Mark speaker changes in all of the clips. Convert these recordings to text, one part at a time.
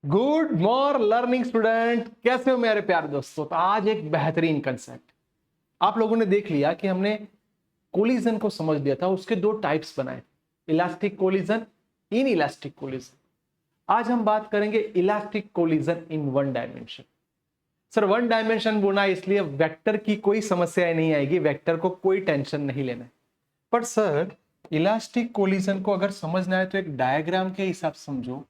Speaker 1: Good morning learning student, कैसे हो मेरे प्यारे दोस्तों। तो आज एक बेहतरीन कंसेप्ट आप लोगों ने देख लिया कि हमने कोलिजन को समझ लिया था। उसके दो टाइप्स बनाए थे, elastic collision, in elastic collision. आज हम बात करेंगे elastic collision in one dimension. Sir one dimension बोला इसलिए वेक्टर की कोई समस्या नहीं आएगी, वेक्टर को कोई टेंशन नहीं लेना है। पर सर इलास्टिक कोलिजन को अगर समझना है तो एक डायग्राम के हिसाब से समझो।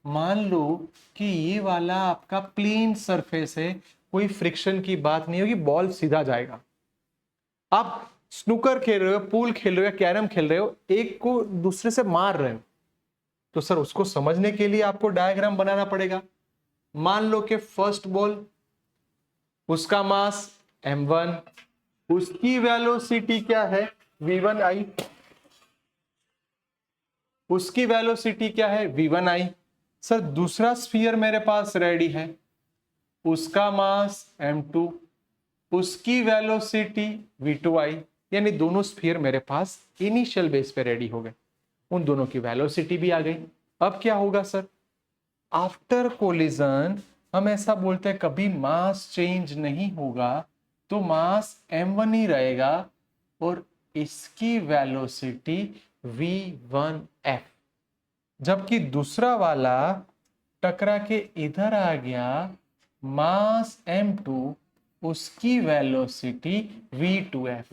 Speaker 1: मान लो कि ये वाला आपका प्लेन सरफेस है, कोई फ्रिक्शन की बात नहीं होगी, बॉल सीधा जाएगा। आप स्नूकर खेल रहे हो, पूल खेल रहे हो या कैरम खेल रहे हो, एक को दूसरे से मार रहे हो, तो सर उसको समझने के लिए आपको डायग्राम बनाना पड़ेगा। मान लो कि फर्स्ट बॉल, उसका मास m1, उसकी वेलोसिटी क्या है v1i, उसकी वेलोसिटी क्या है v1i। सर दूसरा स्फीयर मेरे पास रेडी है, उसका मास m2, उसकी वेलोसिटी v2i। यानी दोनों स्फीयर मेरे पास इनिशियल बेस पे रेडी हो गए, उन दोनों की वेलोसिटी भी आ गई। अब क्या होगा सर, आफ्टर कोलिजन हम ऐसा बोलते हैं कभी मास चेंज नहीं होगा, तो मास m1 ही रहेगा और इसकी वेलोसिटी v1f। जबकि दूसरा वाला टकरा के इधर आ गया, मास m2, उसकी वेलोसिटी v2f।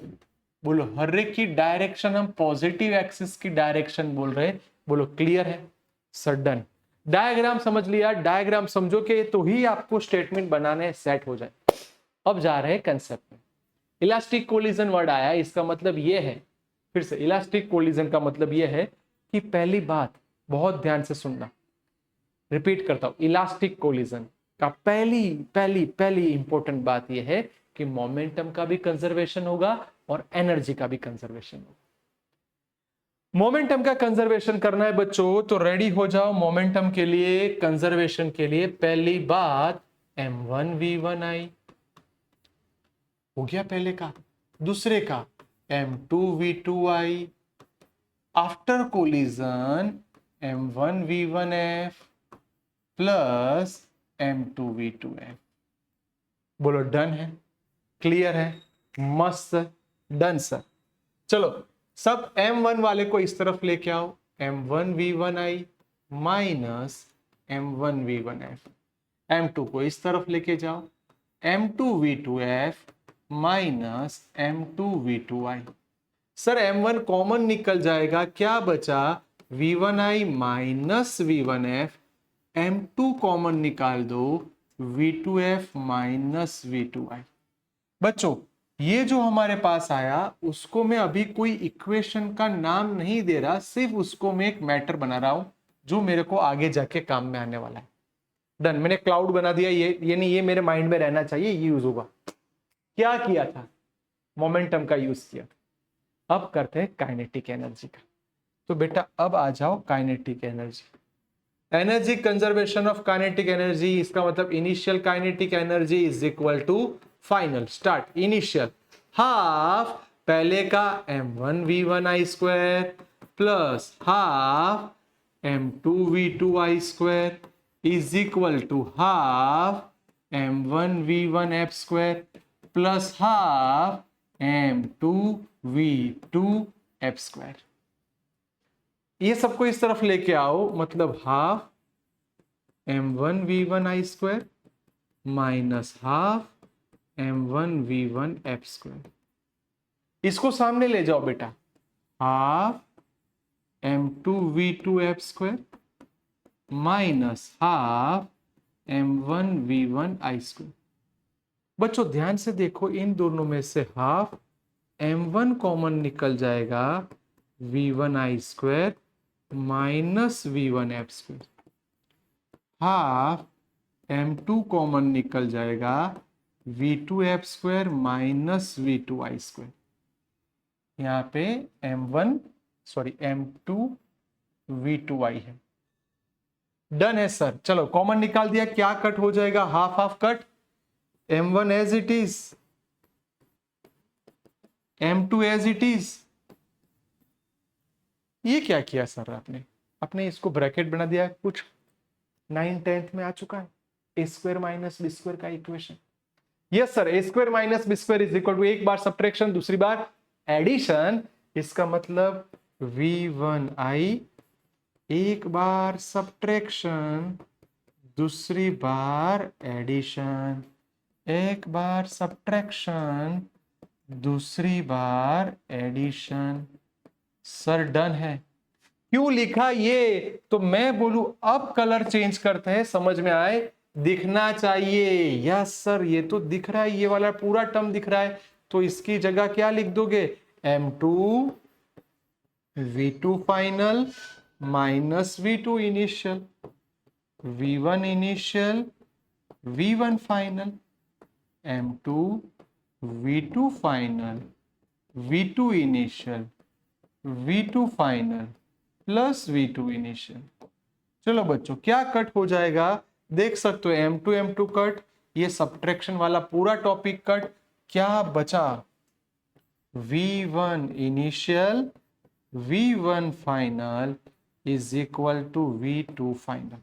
Speaker 1: बोलो हर एक की डायरेक्शन हम पॉजिटिव एक्सिस की डायरेक्शन बोल रहे। बोलो क्लियर है सर? डन। डायग्राम समझ लिया, डायग्राम समझो कि तो ही आपको स्टेटमेंट बनाने सेट हो जाए। अब जा रहे हैं कंसेप्ट में। इलास्टिक कोलिजन वर्ड आया, इसका मतलब यह है, फिर से इलास्टिक कोलिजन का मतलब यह है कि पहली बात बहुत ध्यान से सुनना, रिपीट करता हूं, इलास्टिक कोलिजन का पहली पहली पहली इंपॉर्टेंट बात यह है कि मोमेंटम का भी कंजर्वेशन होगा और एनर्जी का भी कंजर्वेशन होगा। मोमेंटम का कंजर्वेशन करना है बच्चों, तो रेडी हो जाओ मोमेंटम के लिए, कंजर्वेशन के लिए। पहली बात m1v1i हो गया पहले का। दूसरे का m2v2i, after collision m1v1f plus m2v2f। बोलो डन है, क्लियर है, मस्त, डन सर। चलो सब m1 वाले को इस तरफ लेके आओ, m1v1i माइनस m1v1f। m2 को इस तरफ लेके जाओ, m2v2f minus m2v2i। Sir m1 common निकल जाएगा, क्या बचा v1i minus v1f। m2 common निकाल दो, v2f माइनस v2i। बच्चों ये जो हमारे पास आया उसको मैं अभी कोई इक्वेशन का नाम नहीं दे रहा, सिर्फ उसको मैं एक मैटर बना रहा हूं जो मेरे को आगे जाके काम में आने वाला है। डन, मैंने क्लाउड बना दिया, ये नहीं, ये मेरे माइंड में रहना चाहिए, ये यूज होगा। क्या किया था, मोमेंटम का यूज किया था। अब करते हैं काइनेटिक एनर्जी का। तो बेटा अब आ जाओ kinetic energy. Energy conservation of kinetic energy, इसका मतलब initial kinetic energy is equal to final. Start initial half पहले का m1v1i square plus half m2v2i square is equal to half m1v1f square plus half m2v2f square. ये सबको इस तरफ लेके आओ, मतलब half m1v1i square minus half m1v1f square. इसको सामने ले जाओ बेटा, half m2v2f square minus half m1v1i square. बच्चों ध्यान से देखो, इन दोनों में से हाफ m1 कॉमन निकल जाएगा, v1i square minus v1f square. Half m2 common निकल जाएगा, v2f square minus v2i square. यहां पे m2 v2i है। डन है सर। चलो कॉमन निकाल दिया, क्या कट हो जाएगा, half half cut, m1 as it is, m2 as it is. ये क्या किया सर आपने इसको ब्रैकेट बना दिया कुछ 9/10 में आ चुका है A square minus B square का equation. Yes sir, A square minus B square is equal to एक बार सब्ट्रैक्शन दूसरी बार एडिशन। इसका मतलब v1i एक बार सब्ट्रैक्शन दूसरी बार एडिशन, एक बार सब्ट्रैक्शन दूसरी बार एडिशन। सर डन है। क्यों लिखा ये? तो मैं बोलूं अब कलर चेंज करते हैं, समझ में आए, दिखना चाहिए। यस सर, ये तो दिख रहा है, ये वाला पूरा टर्म दिख रहा है, तो इसकी जगह क्या लिख दोगे? M2 V2 final minus V2 initial, V1 initial V1 final, M2 V2 final V2 initial V2 final plus V2 initial. चलो बच्चों, क्या कट हो जाएगा देख सकते हो, M2 M2 कट, ये सब्ट्रैक्शन वाला पूरा टॉपिक कट। क्या बचा? V1 initial V1 final is equal to V2 final.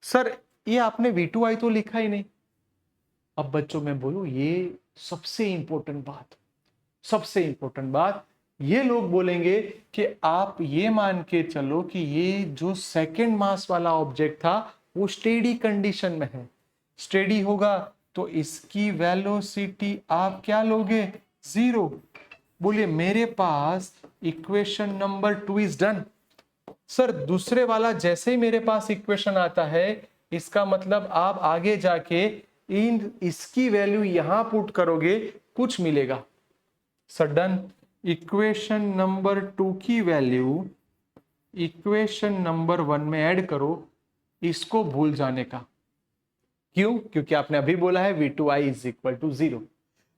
Speaker 1: Sir ये आपने V2i तो लिखा ही नहीं। अब बच्चों मैं बोलूं, ये सबसे इंपॉर्टेंट बात, सबसे इंपॉर्टेंट बात, ये लोग बोलेंगे कि आप ये मान के चलो कि ये जो सेकंड मास वाला ऑब्जेक्ट था वो स्टेडी कंडीशन में है। स्टेडी होगा तो इसकी वेलोसिटी आप क्या लोगे? 0। बोलिए मेरे पास equation number 2 is done. Sir दूसरे वाला जैसे ही मेरे पास इक्वेशन आता है, इसका मतलब आप आगे जाके इसकी वैल्यू यहां पुट करोगे, कुछ मिलेगा। Sir done. इक्वेशन नंबर 2 की वैल्यू इक्वेशन नंबर 1 में ऐड करो, इसको भूल जाने का। क्यों? क्योंकि आपने अभी बोला है V2i इज इक्वल टू 0।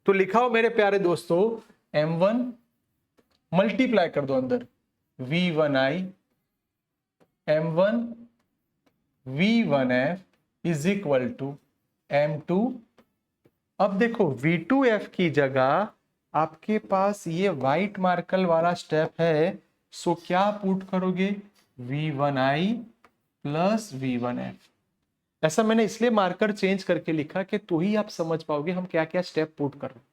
Speaker 1: तो लिखा हो मेरे प्यारे दोस्तों, M1 मल्टीप्लाई कर दो अंदर V1i M1 V1f is equal to M2। अब देखो V2f की जगह आपके पास ये व्हाइट मार्कर वाला स्टेप है, सो क्या पुट करोगे? V1i plus V1f। ऐसा मैंने इसलिए मार्कर चेंज करके लिखा कि तो ही आप समझ पाओगे हम क्या क्या स्टेप पुट कर रहे हैं।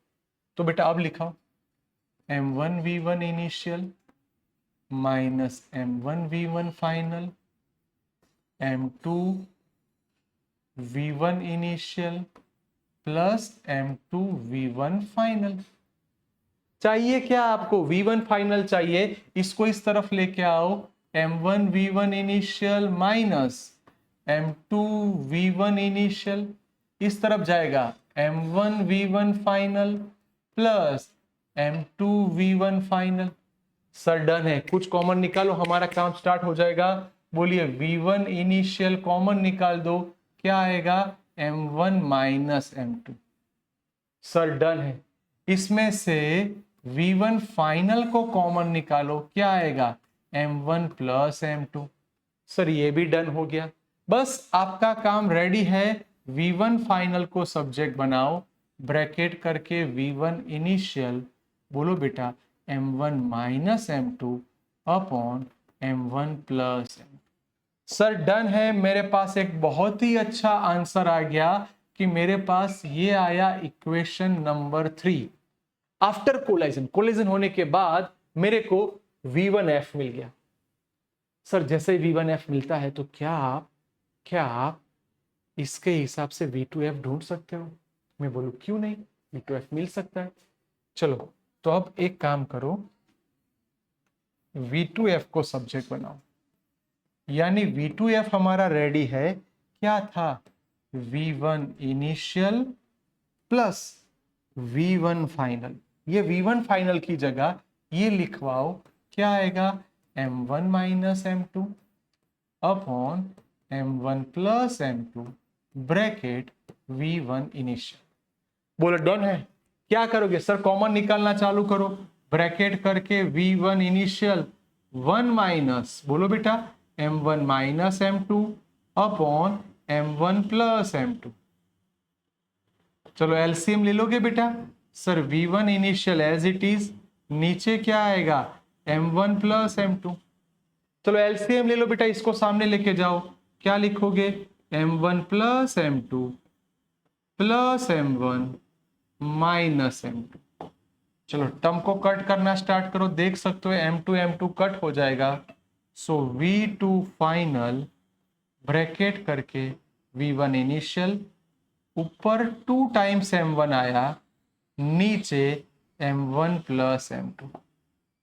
Speaker 1: तो बेटा अब लिखाओ M1 V1 initial minus M1 V1 final M2 V1 initial plus M2 V1 final. चाहिए क्या आपको? V1 फाइनल चाहिए, इसको इस तरफ लेके आओ, M1 V1 initial minus M2 V1 initial, इस तरफ जाएगा M1 V1 final plus M2 V1 final. Sir done है। कुछ कॉमन निकालो, हमारा काम स्टार्ट हो जाएगा। बोलिए V1 इनिशियल कॉमन निकाल दो, क्या आएगा? M1 minus M2। Sir done है। इसमें से V1 फाइनल को कॉमन निकालो, क्या आएगा? M1 plus M2। सर ये भी डन हो गया। बस आपका काम रेडी है। V1 फाइनल को सब्जेक्ट बनाओ, ब्रैकेट करके V1 इनिशियल, बोलो बेटा M1 minus M2 upon M1 plus M2। Sir done है। मेरे पास एक बहुत ही अच्छा आंसर आ गया कि मेरे पास ये आया equation number 3। After collision, collision होने के बाद मेरे को V1f मिल गया। सर जैसे V1f मिलता है तो क्या आप इसके हिसाब से V2f ढूंढ सकते हो? मैं बोलूं क्यों नहीं, V2f मिल सकता है। चलो तो अब एक काम करो, V2f को सब्जेक्ट बनाओ, यानी V2f हमारा रेडी है। क्या था? V1 initial plus V1 final. ये V1 फाइनल की जगह ये लिखवाओ, क्या आएगा? M1 minus M2 upon M1 plus M2 bracket V1 initial. बोलो डन है। क्या करोगे? सर कॉमन निकालना चालू करो, ब्रैकेट करके V1 इनिशियल 1 माइनस, बोलो बेटा M1 minus M2 upon M1 plus M2। चलो एलसीएम ले लोगे बेटा। Sir V1 initial as it is, नीचे क्या आएगा? M1 plus M2। चलो एलसीएम ले लो बेटा, इसको सामने लेके जाओ, क्या लिखोगे, m1 plus m2 plus m1 minus m2। चलो टर्म को कट करना स्टार्ट करो, देख सकते हो m2 कट हो जाएगा। सो v2 फाइनल ब्रैकेट करके v1 इनिशियल, ऊपर 2 टाइम्स m1 आया, नीचे m1 प्लस m2।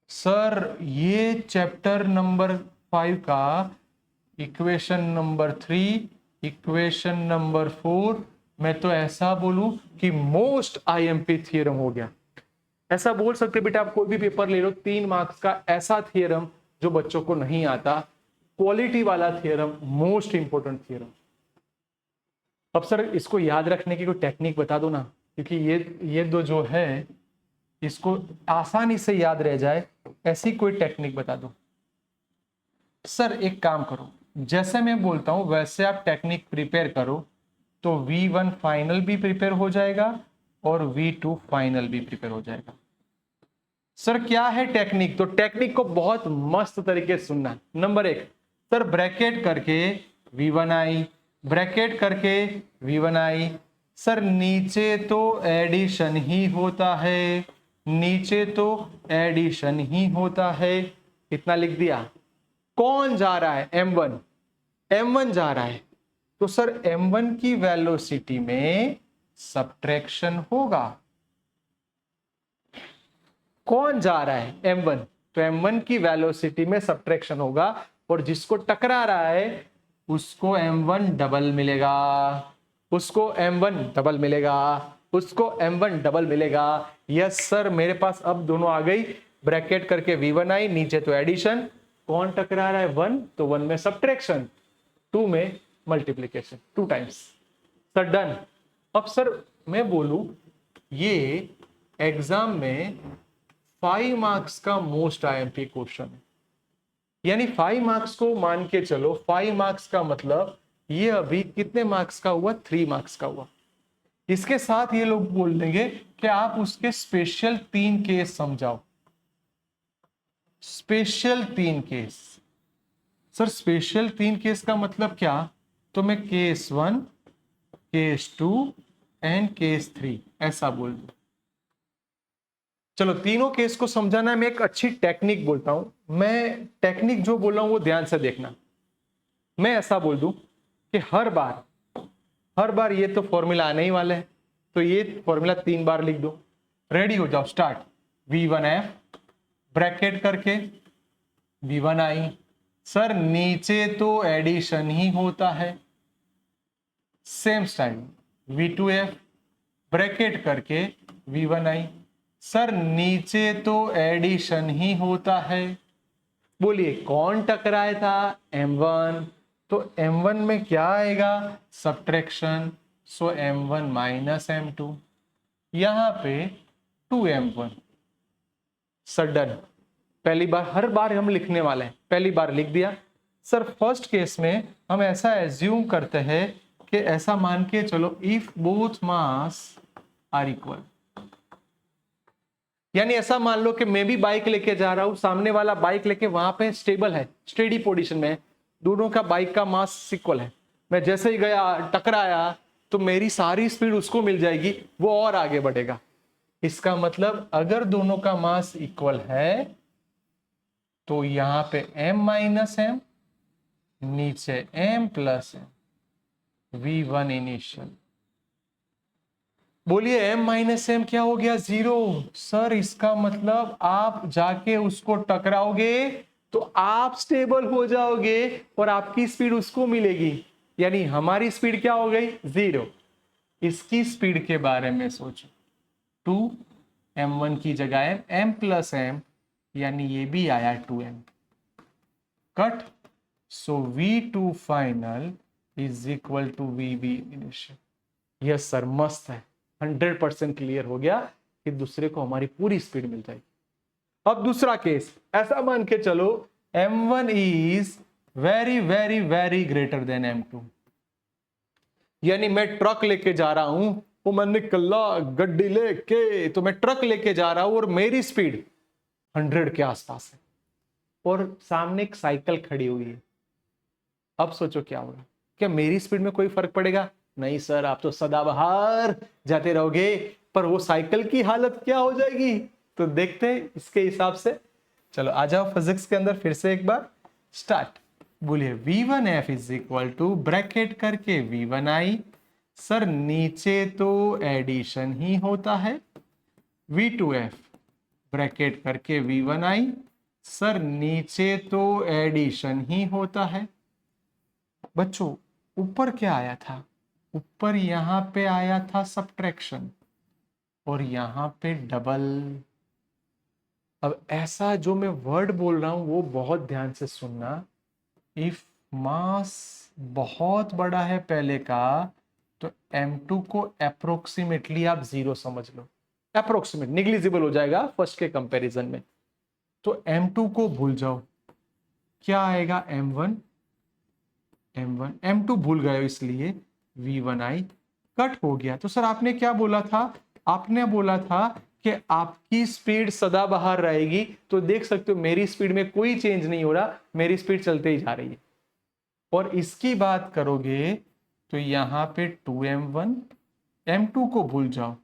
Speaker 1: सर ये चैप्टर नंबर 5 का इक्वेशन नंबर 3, इक्वेशन नंबर 4, मैं तो ऐसा बोलूं कि मोस्ट आईएमपी थियरम हो गया। ऐसा बोल सकते बेटा, आप कोई भी पेपर ले लो, 3 मार्क्स का ऐसा थियरम जो बच्चों को नहीं आता, क्वालिटी वाला थियरम, मोस्ट इंपोर्टेंट थियरम। अब सर इसको याद रखने की कोई टेक्निक बता दो ना, क्योंकि ये दो जो है इसको आसानी से याद रह जाए, ऐसी कोई टेक्निक बता दो। सर एक काम करो, जैसे मैं बोलता हूं वैसे आप टेक्निक प्रिपेयर करो, तो V1 फाइनल भी प्रिपेयर हो जाएगा और V2 फाइनल भी प्रिपेयर हो जाएगा। सर क्या है टेक्निक, तो टेक्निक को बहुत मस्त तरीके से सुनना। नंबर 1, सर ब्रैकेट करके V1 आई, ब्रैकेट करके V1 आई। सर नीचे तो एडिशन ही होता है, नीचे तो एडिशन ही होता है, इतना लिख दिया। कौन जा रहा है, m1, m1 जा रहा है, तो सर m1 की वेलोसिटी में सब्ट्रैक्शन होगा। कौन जा रहा है, m1, तो m1 की वेलोसिटी में सब्ट्रैक्शन होगा, और जिसको टकरा रहा है उसको m1 डबल मिलेगा, उसको m1 डबल मिलेगा, उसको m1 डबल मिलेगा। यस सर, मेरे पास अब दोनों आ गई, ब्रैकेट करके v1 आई, नीचे तो एडिशन, कौन टकरा रहा है, 1, तो 1 में सब्ट्रैक्शन, 2 में मल्टीप्लीकेशन, 2 टाइम्स। Sir done. अब सर मैं बोलूं ये एग्जाम में 5 मार्क्स का मोस्ट आईएमपी क्वेश्चन है, यानी 5 मार्क्स को मान के चलो, 5 मार्क्स का मतलब ये अभी कितने मार्क्स का हुआ, 3 मार्क्स का हुआ। इसके साथ ये लोग बोल देंगे कि आप उसके स्पेशल 3 केस समझाओ, special 3 case. Sir special 3 case का मतलब क्या, तो मैं केस 1, केस 2 एंड केस 3 ऐसा बोल दूं। चलो तीनों केस को समझाना है, मैं एक अच्छी टेक्निक बोलता हूं, मैं टेक्निक जो बोल रहा हूं वो ध्यान से देखना। मैं ऐसा बोल दूं कि हर बार ये तो फॉर्मूला आने ही वाला है, तो ये फॉर्मूला 3 बार लिख दो। रेडी हो जाओ, स्टार्ट। V1F ब्रैकेट करके V1 आई। सर नीचे तो एडिशन ही होता है, सेम स्टाइल V2F ब्रैकेट करके V1 आई। सर नीचे तो एडिशन ही होता है, बोलिए कौन टकराया था, m1, तो m1 में क्या आएगा, सब्ट्रैक्शन, सो m1 माइनस m2, यहां पे 2m1। Sir done. पहली बार, हर बार हम लिखने वाले हैं, पहली बार लिख दिया। सर फर्स्ट केस में हम ऐसा एज्यूम करते हैं कि ऐसा मान के चलो, if both mass are equal, यानी ऐसा मान लो कि मैं भी बाइक लेके जा रहा हूं, सामने वाला बाइक लेके वहां पे स्टेबल है, स्टेडी पोजीशन में, दोनों का बाइक का मास इक्वल है। मैं जैसे ही गया, टकराया, तो मेरी सारी स्पीड उसको मिल जाएगी, वो और आगे बढ़ेगा। इसका मतलब अगर दोनों का मास इक्वल है तो यहां पे m माइनस m, नीचे m plus m, V1 initial. बोलिए m माइनस m क्या हो गया, 0। सर इसका मतलब आप जाके उसको टकराओगे तो आप स्टेबल हो जाओगे और आपकी स्पीड उसको मिलेगी, यानी हमारी स्पीड क्या हो गई, 0। इसकी स्पीड के बारे में सोचो, 2m1 की जगह m प्लस m, यानी ये भी आया 2m cut. So V2 final is equal to VB initial. Yes sir, मस्त है, 100% क्लियर हो गया कि दूसरे को हमारी पूरी स्पीड मिल जाएगी। अब दूसरा केस, ऐसा मान के चलो m1 is very very very greater than m2, यानी मैं ट्रक लेके जा रहा हूं, वो मैं निकला गड्डी लेके, तो मैं ट्रक लेके जा रहा हूं और मेरी स्पीड 100 के आसपास है, और सामने एक साइकिल खड़ी हुई है। अब सोचो क्या होगा, क्या मेरी स्पीड में कोई फर्क पड़ेगा? नहीं सर, आप तो सदाबहार जाते रहोगे, पर वो साइकिल की हालत क्या हो जाएगी? तो देखते हैं इसके हिसाब से। चलो आ जाओ फिजिक्स के अंदर फिर से एक बार स्टार्ट। बोलिए v1f is equal to bracket करके v1i, सर नीचे तो एडिशन ही होता है, v2f ब्रैकेट करके v1i, सर नीचे तो एडिशन ही होता है। बच्चों ऊपर क्या आया था? ऊपर यहां पे आया था सब्ट्रैक्शन और यहां पे डबल। अब ऐसा जो मैं वर्ड बोल रहा हूं वो बहुत ध्यान से सुनना। इफ मास बहुत बड़ा है पहले का, तो m2 को अप्रोक्सीमेटली आप 0 समझ लो, अप्रोक्सीमेट निग्लिजिबल हो जाएगा फर्स्ट के कंपैरिजन में। तो m2 को भूल जाओ, क्या आएगा m1, m2 भूल गए इसलिए v1i कट हो गया। तो सर आपने क्या बोला था? आपने बोला था कि आपकी स्पीड सदाबहार रहेगी, तो देख सकते हो मेरी स्पीड में कोई चेंज नहीं हो रहा, मेरी स्पीड चलते ही जा रही है। और इसकी बात करोगे तो यहां पे 2m1, m2 को भूल जाओ,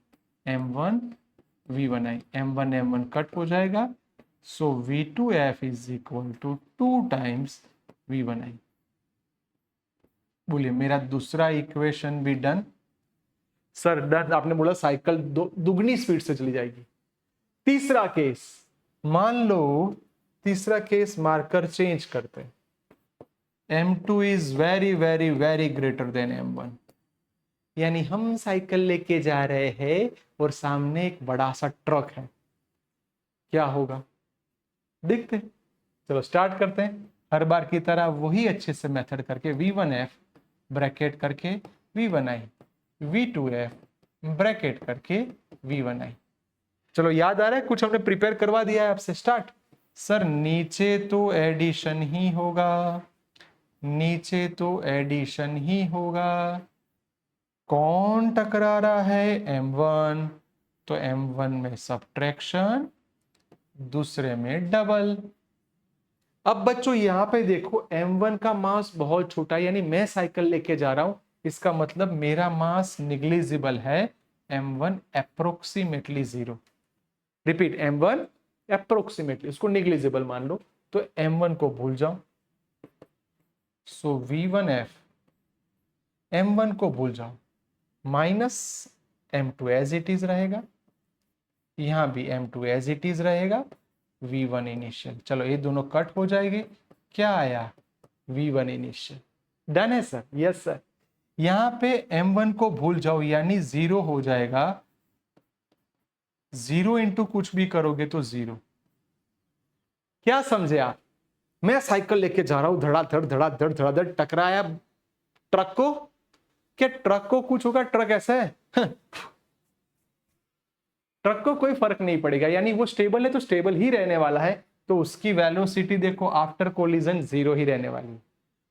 Speaker 1: m1 v1i, m1 कट हो जाएगा, so v2f is equal to 2 times v1i। बोलिए मेरा दूसरा इक्वेशन भी डन। सर डन आपने बोला साइकिल दुगनी स्पीड से चली जाएगी। तीसरा केस, मान लो तीसरा केस मार्कर चेंज करते हैं, m2 is very very very greater than m1, यानी हम साइकिल लेके जा रहे हैं और सामने एक बड़ा सा ट्रक है, क्या होगा देखते हैं। चलो स्टार्ट करते हैं हर बार की तरह वही अच्छे से मेथड करके, v1f ब्रैकेट करके v1i, v2f ब्रैकेट करके v1i। चलो याद आ रहा है कुछ हमने प्रिपेयर करवा दिया है आपसे। स्टार्ट। सर नीचे तो एडिशन ही होगा, नीचे तो एडिशन ही होगा, कौन टकरा रहा है? m1, तो m1 में सब्ट्रैक्शन, दूसरे में डबल। अब बच्चों यहां पे देखो m1 का मास बहुत छोटा है, यानी मैं साइकिल लेके जा रहा हूं, इसका मतलब मेरा मास निग्लिजिबल है, m1 approximately 0। Repeat, m1 approximately, उसको निग्लिजिबल मान लो, तो m1 को भूल जाओ, सो v1f m1 को भूल जाओ, minus m2 as it is रहेगा, यहां भी m2 एज इट इज रहेगा, v1 इनिशियल। चलो ये दोनों कट हो जाएंगे, क्या आया? v1 initial. डन है सर? Yes sir. यहां पे m1 को भूल जाओ, यानी 0 हो जाएगा, 0 इंटू कुछ भी करोगे तो 0। क्या समझे आप? मैं साइकिल लेके जा रहा हूं, धड़ाधड़ धड़ाधड़ धड़ाधड़, टकराया ट्रक को, क्या ट्रक को कुछ होगा? ट्रक ऐसा है ट्रक को कोई फर्क नहीं पड़ेगा, यानी वो स्टेबल है तो स्टेबल ही रहने वाला है, तो उसकी वेलोसिटी देखो आफ्टर कोलिजन 0 ही रहने वाली है।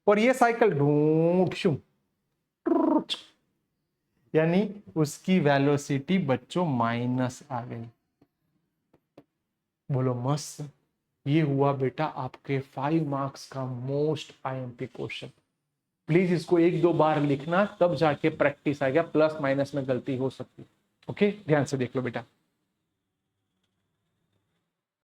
Speaker 1: और ये साइकिल ढूंढ शुम, यानी उसकी वेलोसिटी बच्चों माइनस आ गई। बोलो मस्त। ये हुआ बेटा आपके 5 मार्क्स का मोस्ट आईएमपी क्वेश्चन। प्लीज इसको 1-2 बार लिखना, तब जाके प्रैक्टिस आएगा, प्लस माइनस में गलती हो सकती है। ओके, ध्यान से देख लो बेटा।